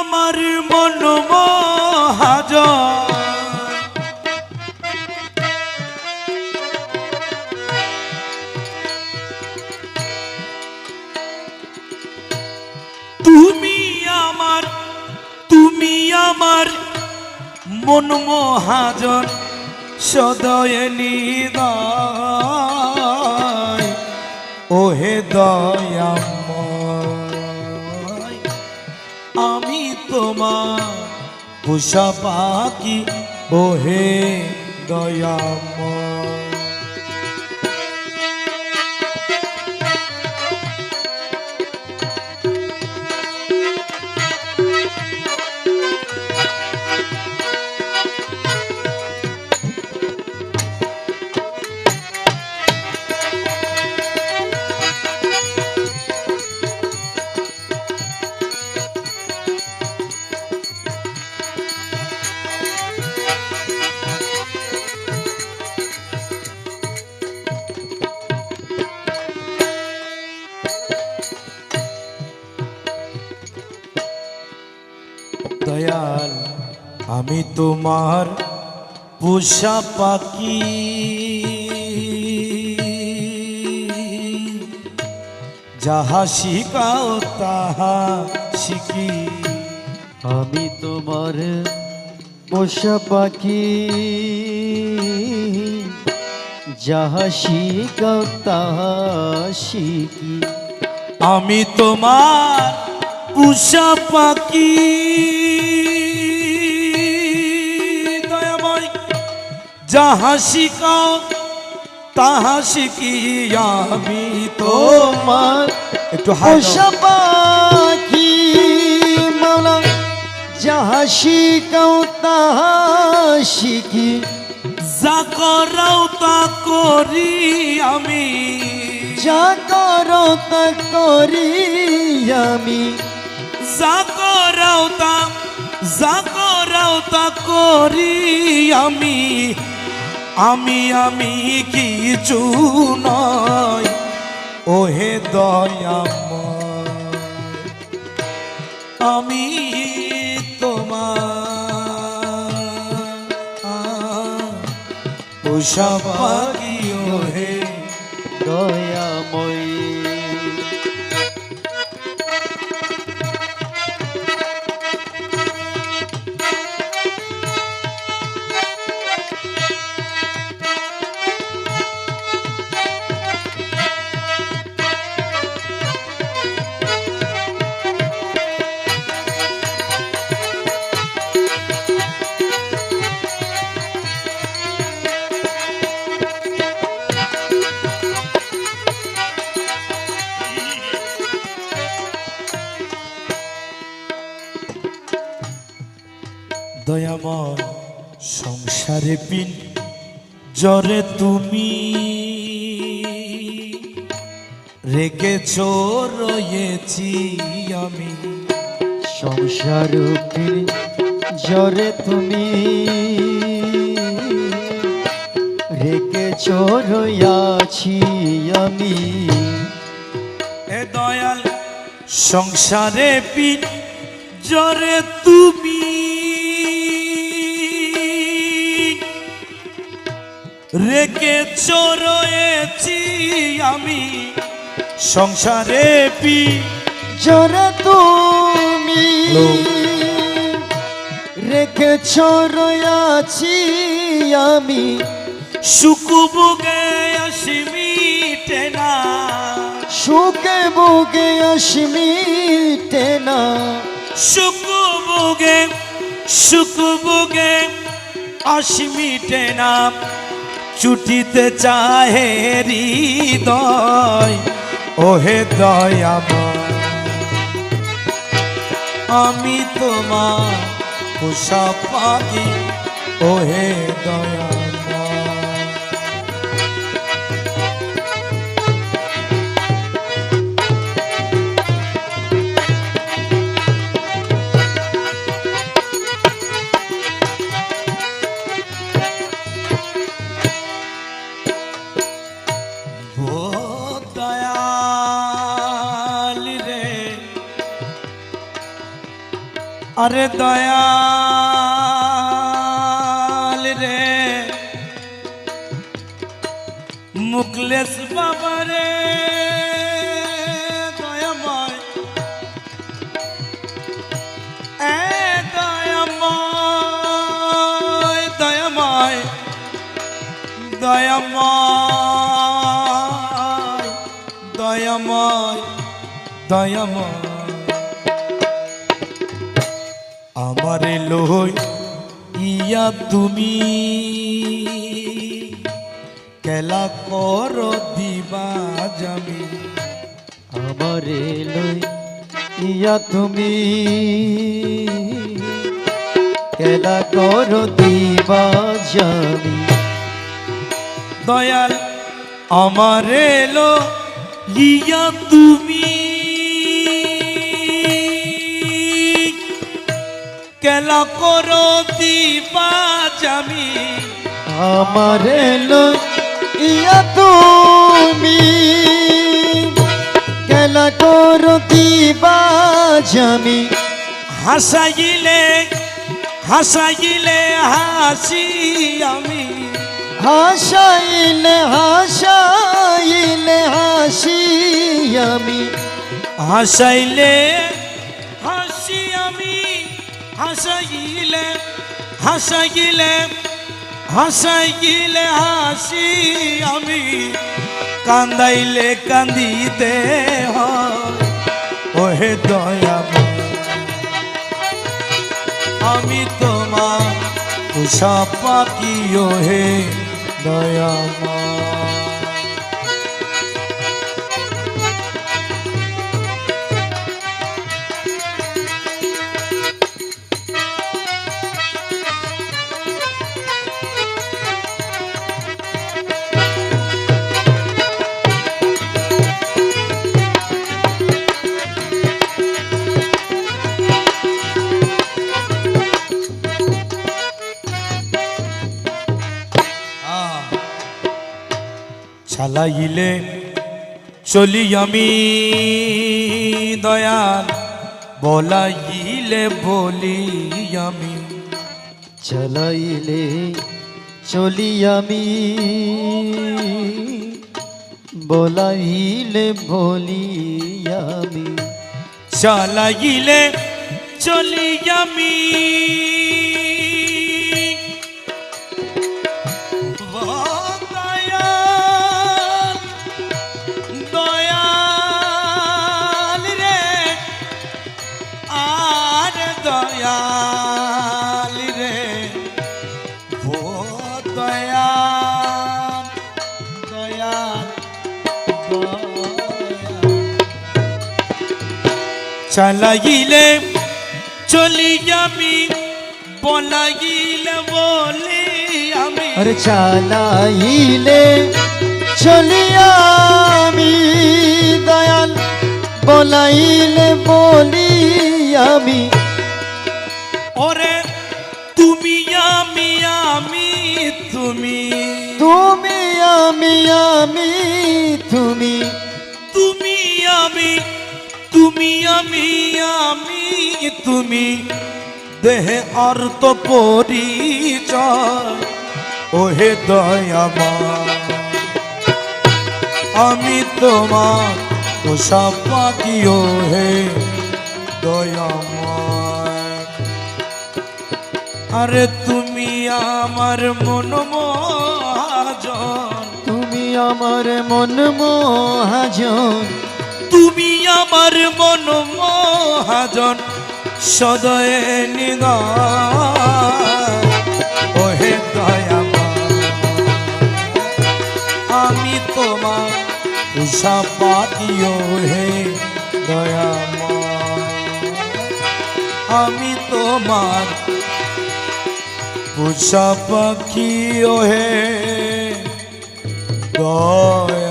আমার মন মহাজন, তুমি আমার মন মহাজন, সদয় নিদয় ওহে দয়াময়। আমি তোমার পোষা পাখি ওহে দয়াময়। দয়াল আমি তোমার পোষা পাখি, যাহা শিখাও তাহা শিখি। আমি তোমার পোষা পাখি, যাহা শিখাও তাহা শিখি। আমি তোমার পোষা পাখি, দয়াময় যাহা শিখাও তাহা শিখি। আমি তোমার একটু পোষা পাখি মাওলা, যাহা শিখাও তাহা শিখি। যা করাও তা করি আমি, যা করো তা করি আমি। যা করাও তা করি আমি। আমি কিছু নয় ওহে দয়াময়। আমি তোমার পোষা পাখি ওহে দয়াময়। দয়াময় সংসারে পিন জরে তুমি রেখেছ রয়েছি আমি। সংসার জরে তুমি রেখেছ রয়াছি আমি। এ দয়াল সংসারে পিন জরে তুমি রেখেছ রয়েছি আমি। সংসারে জরে তুমি রেখেছ রয়াছি আমি। সুখ বুকে আসি মিটে না, সুখে বুকে আসি মিটে না। সুখ বুকে আসি মিটে না। ছুটিতে চাহে হৃদয় ওহে দয়াময়। আমি তোমার পোষা পাখি ওহে দয়াময়। আরে দয়াল রে মুকলেশ বাবা রে দয়াময় এ দয়াময় দয়াময় দয়াময় দয়াময় দয়াময় আমারে লই ইয়া তুমি কেলা কর দিবা জামি আমারে লই ইয়া তুমি কেলা করো দিবা জামি দয়াল আমারে লো ইয়া তুমি কেলা করো দিবা জামি আমারে লই ইয়া তুমি কেলা করো দিবা জামি হাসাইলে হাসাইলে হাসি আমি হাসাইলে হাসাইলে হাসি আমি হাসাইলে হাসি আমি হাসাইলে হাসাইলে হাসাইলে হাসি আমি কান্দাইলে কান্দিতে হয় ওহে দয়াময় আমি তোমার উষা পাখি ওহে দয়াময় চালাইলে চলি আমি দয়াল বলাইলে বলি আমি চালাইলে চলি আমি বলাইলে বলি আমি চালাইলে চলি আমি দয়াল রে ও দয়াল দয়াল চালাইলে চলি আমি বলাইলে বলি আমি আরে চালাইলে চলি আমি দয়াল বলাইলে বলি আমি ওরে তুমি আমি আমি তুমি তুমি আমি আমি তুমি তুমি আমি তুমি আমি আমি তুমি দেহে অর্থ পরিচয় ওহে দয়াময় আমি তোমার উষা পাখি ওহে দয়াময় আরে তুমি আমার মন মহাজন তুমি আমার মন মহাজন তুমি আমার মন মহাজন সদয়ে নিদান ওহে দয়াময় আমি তোমার উষা পাখি ওহে দয়াময় আমি তোমার উষা পাখি ওহে দয়া